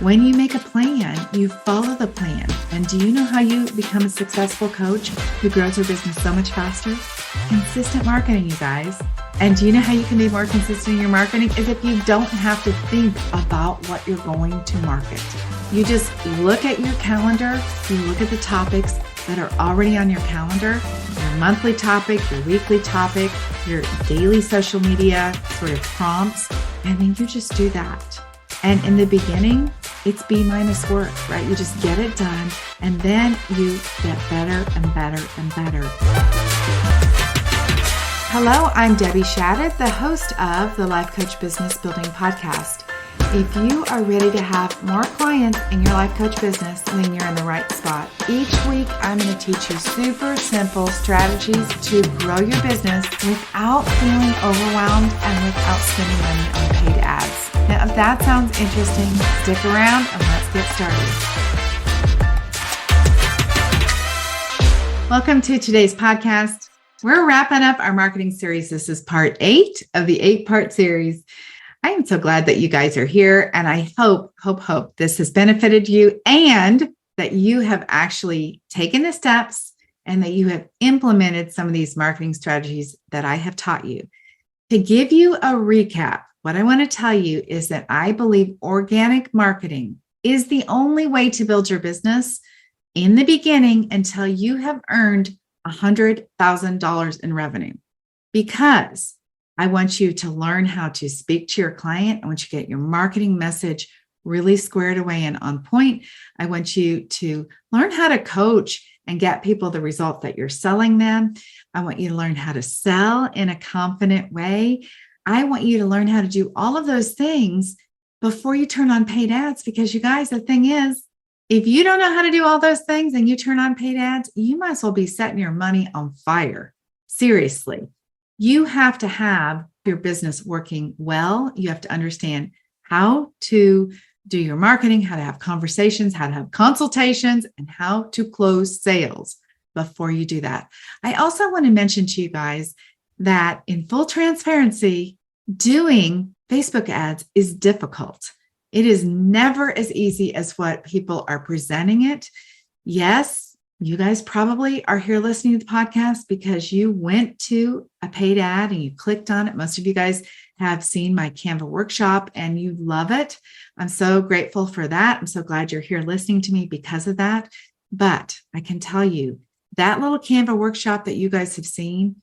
When you make a plan, you follow the plan. And do you know how you become a successful coach who grows your business so much faster? Consistent marketing, you guys. And do you know how you can be more consistent in your marketing? Is if you don't have to think about what you're going to market. You just look at your calendar, you look at the topics that are already on your calendar, your monthly topic, your weekly topic, your daily social media sort of prompts, and then you just do that. And in the beginning, it's B minus work, right? You just get it done, and then you get better and better and better. Hello, I'm Debbie Shadid, the host of the Life Coach Business Building Podcast. If you are ready to have more clients in your life coach business, then you're in the right spot. Each week, I'm going to teach you super simple strategies to grow your business without feeling overwhelmed and without spending money on paid ads. Now, if that sounds interesting, stick around and let's get started. Welcome to today's podcast. We're wrapping up our marketing series. This is part 8 of the 8-part series. I am so glad that you guys are here, and I hope this has benefited you and that you have actually taken the steps and that you have implemented some of these marketing strategies that I have taught you. To give you a recap, what I want to tell you is that I believe organic marketing is the only way to build your business in the beginning until you have earned $100,000 in revenue, because I want you to learn how to speak to your client. I want you to get your marketing message really squared away and on point. I want you to learn how to coach and get people the result that you're selling them. I want you to learn how to sell in a confident way. I want you to learn how to do all of those things before you turn on paid ads, because you guys, the thing is, if you don't know how to do all those things and you turn on paid ads, you might as well be setting your money on fire. Seriously. You have to have your business working well. You have to understand how to do your marketing, how to have conversations, how to have consultations, and how to close sales before you do that. I also want to mention to you guys that in full transparency, doing Facebook ads is difficult. It is never as easy as what people are presenting it. Yes, you guys probably are here listening to the podcast because you went to a paid ad and you clicked on it. Most of you guys have seen my Canva workshop and you love it. I'm so grateful for that. I'm so glad you're here listening to me because of that. But I can tell you that little Canva workshop that you guys have seen,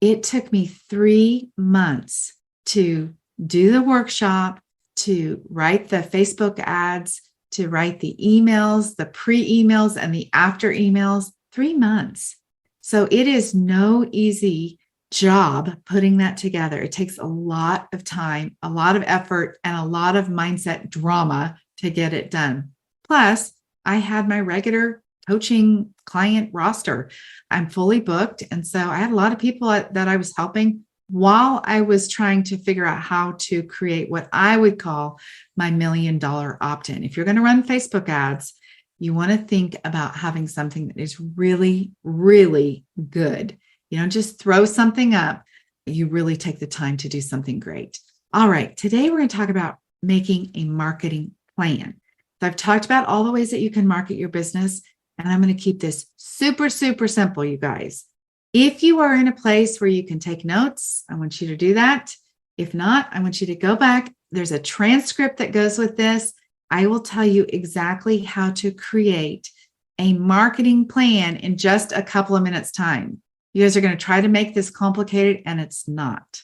it took me 3 months to do the workshop, to write the Facebook ads, to write the emails, the pre-emails and the after emails. 3 months. So it is no easy job putting that together. It takes a lot of time, a lot of effort, and a lot of mindset drama to get it done. Plus, I had my regular coaching client roster. I'm fully booked. And so I had a lot of people that I was helping while I was trying to figure out how to create what I would call my $1 million opt-in. If you're going to run Facebook ads, you want to think about having something that is really, really good. You don't just throw something up. You really take the time to do something great. All right. Today, we're going to talk about making a marketing plan. So I've talked about all the ways that you can market your business, and I'm going to keep this super, super simple, you guys. If you are in a place where you can take notes, I want you to do that. If not, I want you to go back. There's a transcript that goes with this. I will tell you exactly how to create a marketing plan in just a couple of minutes' time. You guys are going to try to make this complicated, and it's not.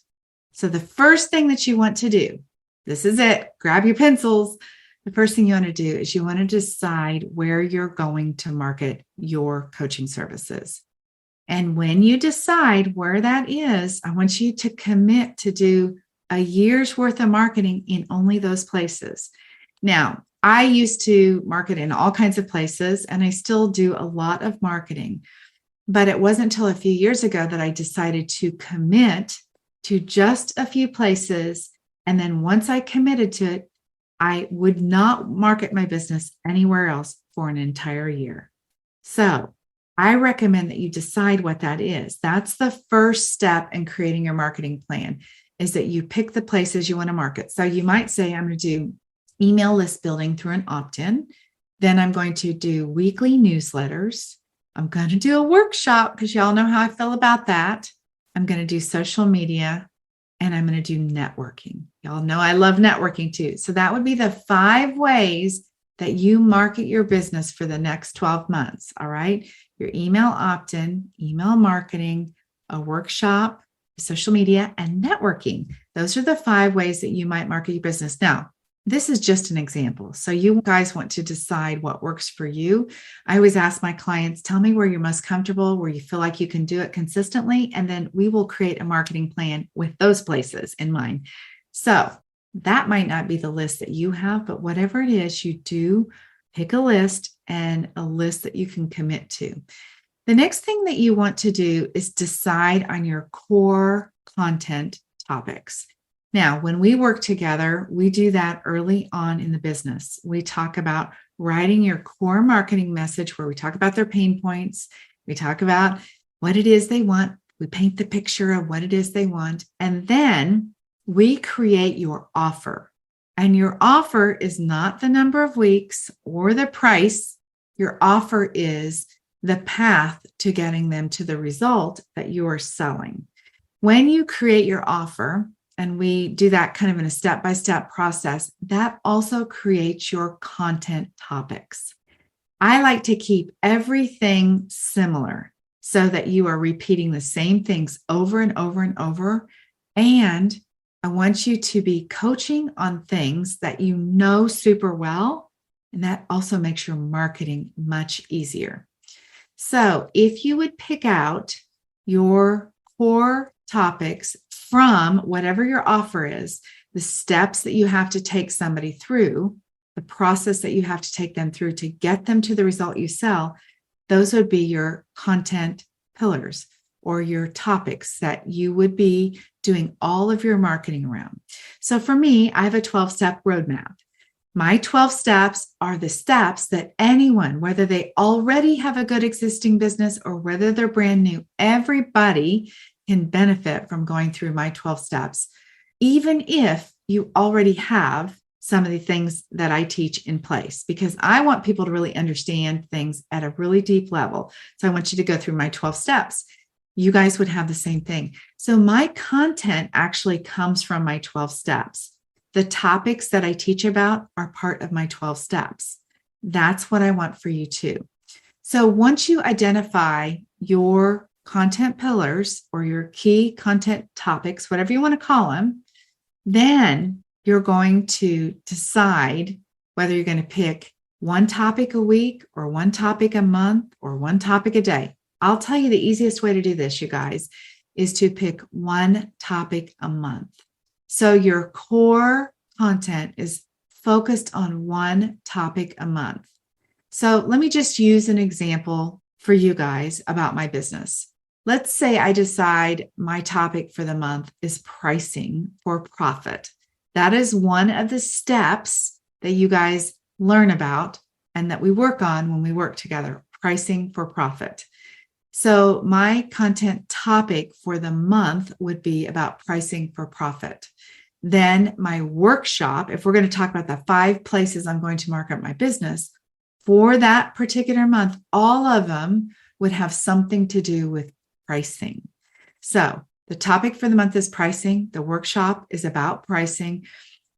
So the first thing that you want to do, this is it, grab your pencils. The first thing you want to do is you want to decide where you're going to market your coaching services. And when you decide where that is, I want you to commit to do a year's worth of marketing in only those places. Now, I used to market in all kinds of places, and I still do a lot of marketing. But it wasn't until a few years ago that I decided to commit to just a few places. And then once I committed to it, I would not market my business anywhere else for an entire year. So I recommend that you decide what that is. That's the first step in creating your marketing plan, is that you pick the places you want to market. So you might say, I'm going to do email list building through an opt-in. Then I'm going to do weekly newsletters. I'm going to do a workshop because y'all know how I feel about that. I'm going to do social media, and I'm going to do networking. Y'all know I love networking too. So that would be the 5 ways that you market your business for the next 12 months. All right. Your email opt-in, email marketing, a workshop, social media, and networking. Those are the 5 ways that you might market your business. Now, this is just an example. So you guys want to decide what works for you. I always ask my clients, tell me where you're most comfortable, where you feel like you can do it consistently, and then we will create a marketing plan with those places in mind. So that might not be the list that you have, but whatever it is you do, pick a list, and a list that you can commit to. The next thing that you want to do is decide on your core content topics. Now, when we work together, we do that early on in the business. We talk about writing your core marketing message where we talk about their pain points. We talk about what it is they want. We paint the picture of what it is they want. And then we create your offer. And your offer is not the number of weeks or the price. Your offer is the path to getting them to the result that you are selling. When you create your offer, and we do that kind of in a step-by-step process, that also creates your content topics. I like to keep everything similar so that you are repeating the same things over and over and over. And I want you to be coaching on things that you know super well, and that also makes your marketing much easier. So if you would pick out your core topics from whatever your offer is, the steps that you have to take somebody through, the process that you have to take them through to get them to the result you sell, those would be your content pillars or your topics that you would be doing all of your marketing around. So for me, I have a 12-step roadmap. My 12 steps are the steps that anyone, whether they already have a good existing business or whether they're brand new, everybody can benefit from going through my 12 steps, even if you already have some of the things that I teach in place, because I want people to really understand things at a really deep level. So I want you to go through my 12 steps. You guys would have the same thing. So my content actually comes from my 12 steps. The topics that I teach about are part of my 12 steps. That's what I want for you too. So once you identify your content pillars or your key content topics, whatever you want to call them, then you're going to decide whether you're going to pick one topic a week or one topic a month or one topic a day. I'll tell you the easiest way to do this, you guys, is to pick one topic a month. So your core content is focused on one topic a month. So let me just use an example for you guys about my business. Let's say I decide my topic for the month is pricing for profit. That is one of the steps that you guys learn about and that we work on when we work together, pricing for profit. So my content topic for the month would be about pricing for profit. Then my workshop, if we're going to talk about the 5 places I'm going to market my business, for that particular month, all of them would have something to do with pricing. So the topic for the month is pricing. The workshop is about pricing.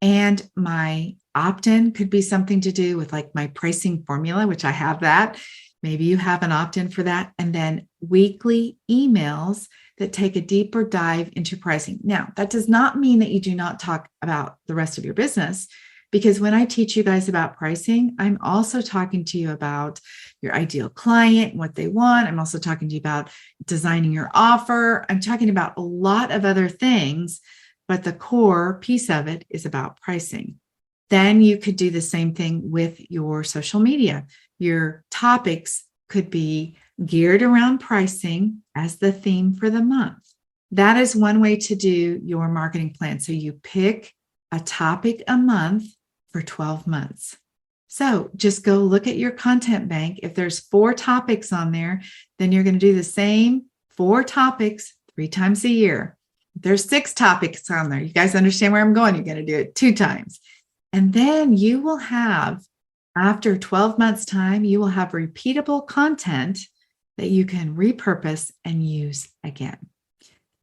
And my opt-in could be something to do with like my pricing formula, which I have that. Maybe you have an opt-in for that. And then weekly emails that take a deeper dive into pricing. Now, that does not mean that you do not talk about the rest of your business, because when I teach you guys about pricing, I'm also talking to you about your ideal client and what they want. I'm also talking to you about designing your offer. I'm talking about a lot of other things, but the core piece of it is about pricing. Then you could do the same thing with your social media. Your topics could be geared around pricing as the theme for the month. That is one way to do your marketing plan. So you pick a topic a month for 12 months. So just go look at your content bank. If there's 4 topics on there, then you're going to do the same 4 topics 3 times a year. If there's 6 topics on there, you guys understand where I'm going. You're going to do it 2 times. And then you will have, after 12 months' time, you will have repeatable content that you can repurpose and use again.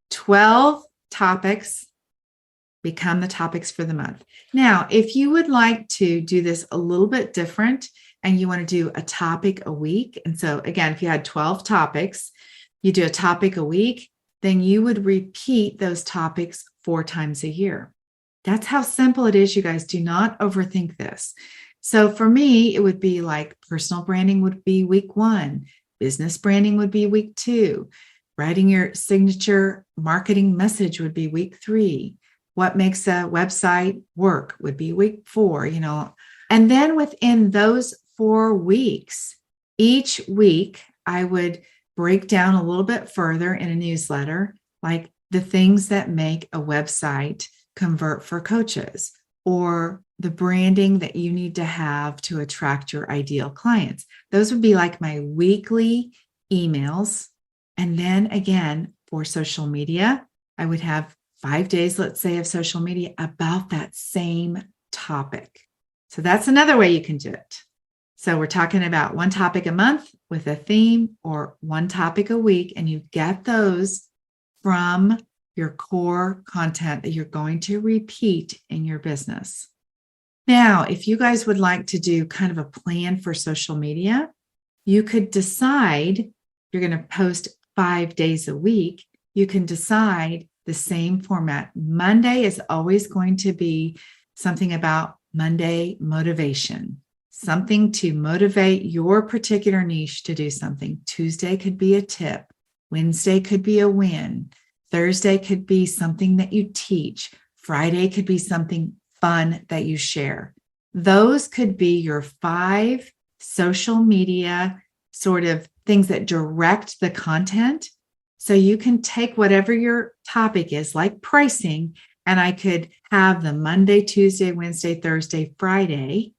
12 topics become the topics for the month. Now, if you would like to do this a little bit different and you want to do a topic a week, and so again, if you had 12 topics, you do a topic a week, then you would repeat those topics 4 times a year. That's how simple it is, you guys. Do not overthink this. So for me, it would be like personal branding would be week 1, business branding would be week 2, writing your signature marketing message would be week 3. What makes a website work would be week 4, And then within those 4 weeks, each week, I would break down a little bit further in a newsletter, like the things that make a website convert for coaches, or the branding that you need to have to attract your ideal clients. Those would be like my weekly emails. And then again, for social media, I would have 5 days, let's say, of social media about that same topic. So that's another way you can do it. So we're talking about 1 topic a month with a theme, or 1 topic a week, and you get those from your core content that you're going to repeat in your business. Now, if you guys would like to do kind of a plan for social media, you could decide you're going to post 5 days a week. You can decide the same format. Monday is always going to be something about Monday motivation, something to motivate your particular niche to do something. Tuesday could be a tip. Wednesday could be a win. Thursday could be something that you teach. Friday could be something fun that you share. Those could be your 5 social media sort of things that direct the content. So you can take whatever your topic is, like pricing, and I could have the Monday, Tuesday, Wednesday, Thursday, Friday,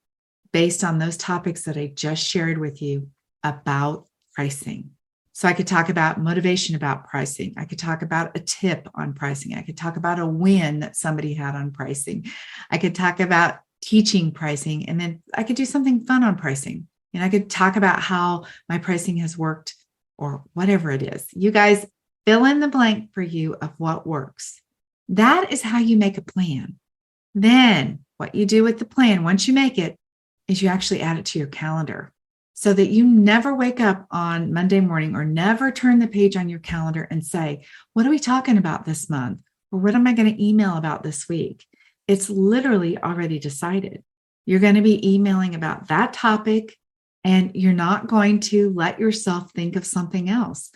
based on those topics that I just shared with you about pricing. So I could talk about motivation about pricing. I could talk about a tip on pricing. I could talk about a win that somebody had on pricing. I could talk about teaching pricing, and then I could do something fun on pricing. And I could talk about how my pricing has worked, or whatever it is. You guys fill in the blank for you of what works. That is how you make a plan. Then what you do with the plan, once you make it, is you actually add it to your calendar, so that you never wake up on Monday morning or never turn the page on your calendar and say, what are we talking about this month? Or what am I going to email about this week? It's literally already decided. You're going to be emailing about that topic, and you're not going to let yourself think of something else.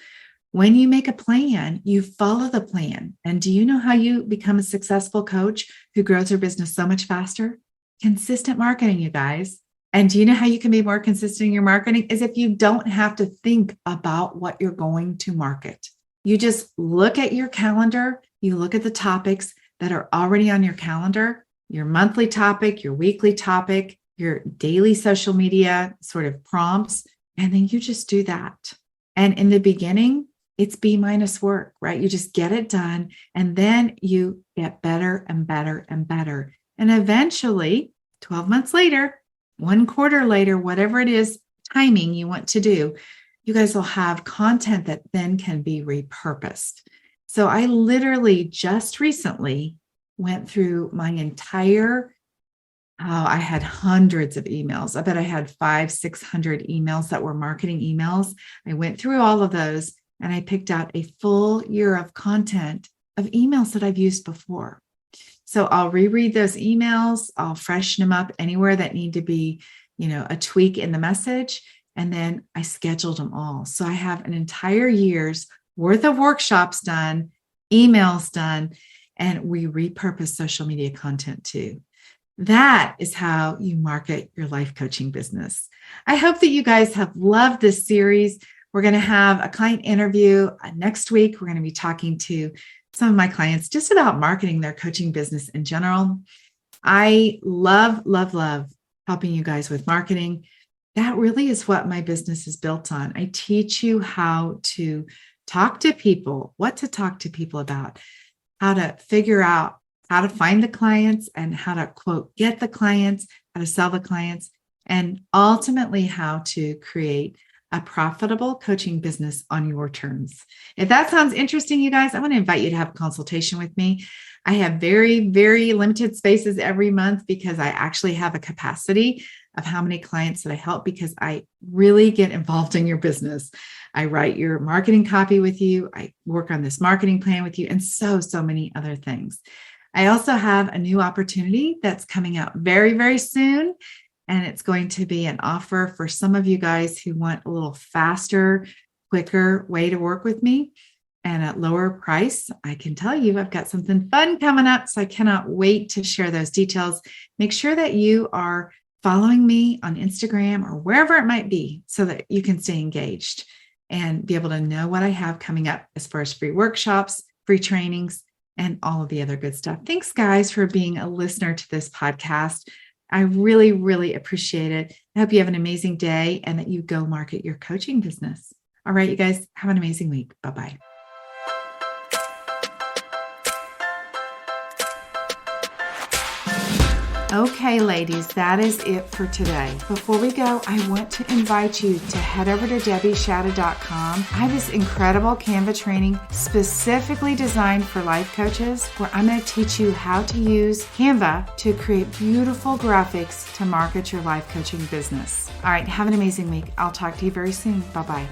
When you make a plan, you follow the plan. And do you know how you become a successful coach who grows her business so much faster? Consistent marketing, you guys. And do you know how you can be more consistent in your marketing? Is if you don't have to think about what you're going to market. You just look at your calendar, you look at the topics that are already on your calendar, your monthly topic, your weekly topic, your daily social media sort of prompts, and then you just do that. And in the beginning, it's B- work, right? You just get it done, and then you get better and better and better. And eventually, 12 months later, 1 quarter later, whatever it is, timing you want to do, you guys will have content that then can be repurposed. So I literally just recently went through my entire, I had hundreds of emails. I bet I had 500-600 emails that were marketing emails. I went through all of those, and I picked out a full year of content of emails that I've used before. So I'll reread those emails. I'll freshen them up anywhere that need to be, a tweak in the message. And then I scheduled them all. So I have an entire year's worth of workshops done, emails done, and we repurpose social media content too. That is how you market your life coaching business. I hope that you guys have loved this series. We're going to have a client interview next week. We're going to be talking to some of my clients just about marketing their coaching business in general. I love, love, love helping you guys with marketing. That really is what my business is built on. I teach you how to talk to people, what to talk to people about, how to figure out how to find the clients and how to, quote, get the clients, how to sell the clients, and ultimately how to create a profitable coaching business on your terms. If that sounds interesting, you guys, I want to invite you to have a consultation with me. I have very, very limited spaces every month because I actually have a capacity of how many clients that I help, because I really get involved in your business. I write your marketing copy with you. I work on this marketing plan with you, and so many other things. I also have a new opportunity that's coming out very, very soon. And it's going to be an offer for some of you guys who want a little faster, quicker way to work with me and at lower price. I can tell you I've got something fun coming up, so I cannot wait to share those details. Make sure that you are following me on Instagram or wherever it might be so that you can stay engaged and be able to know what I have coming up as far as free workshops, free trainings, and all of the other good stuff. Thanks, guys, for being a listener to this podcast. I really, really appreciate it. I hope you have an amazing day and that you go market your coaching business. All right, you guys, have an amazing week. Bye-bye. Okay, ladies, that is it for today. Before we go, I want to invite you to head over to debbieshada.com. I have this incredible Canva training specifically designed for life coaches, where I'm going to teach you how to use Canva to create beautiful graphics to market your life coaching business. All right, have an amazing week. I'll talk to you very soon. Bye-bye.